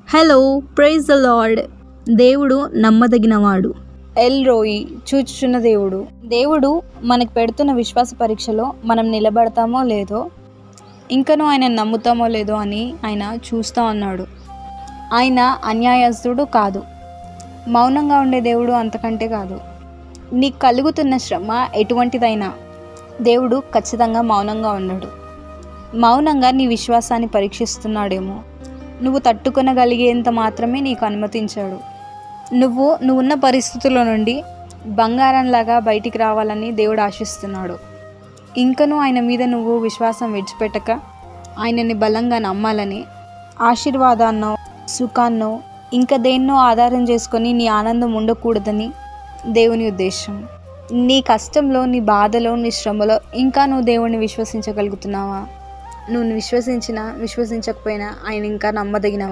Hello, praise the lord. దేవుడు నమ్మదగినవాడు. L రోయి, చూచుచున్న దేవుడు. దేవుడు మనకు పెడుతున్న విశ్వాస పరీక్షలో మనం నిలబడతామో లేదో, ఇంకనూ ఆయన నమ్ముతామో లేదో అని ఆయన చూస్తూ ఉన్నాడు. ఆయన అన్యాయస్తుడు కాదు, మౌనంగా ఉండే దేవుడు అంతకంటే కాదు. నీకు కలుగుతున్న శ్రమ ఎటువంటిదైనా దేవుడు ఖచ్చితంగా మౌనంగా ఉన్నాడు. మౌనంగా నీ విశ్వాసాన్ని పరీక్షిస్తున్నాడేమో. నువ్వు తట్టుకొనగలిగేంత మాత్రమే నీకు అనుమతించాడు. నువ్వున్న పరిస్థితుల నుండి బంగారంలాగా బయటికి రావాలని దేవుడు ఆశిస్తున్నాడు. ఇంకనూ ఆయన మీద నువ్వు విశ్వాసం విడిచిపెట్టక ఆయనని బలంగా నమ్మాలని, ఆశీర్వాదాన్నో సుఖాన్నో ఇంకా దేన్నో ఆధారం చేసుకొని నీ ఆనందం ఉండకూడదని దేవుని ఉద్దేశం. నీ కష్టంలో, నీ బాధలో, నీ శ్రమలో ఇంకా నువ్వు దేవుణ్ణి విశ్వసించగలుగుతున్నావా? నువ్వు విశ్వసించినా విశ్వసించకపోయినా ఆయన ఇంకా నమ్మదగినవా?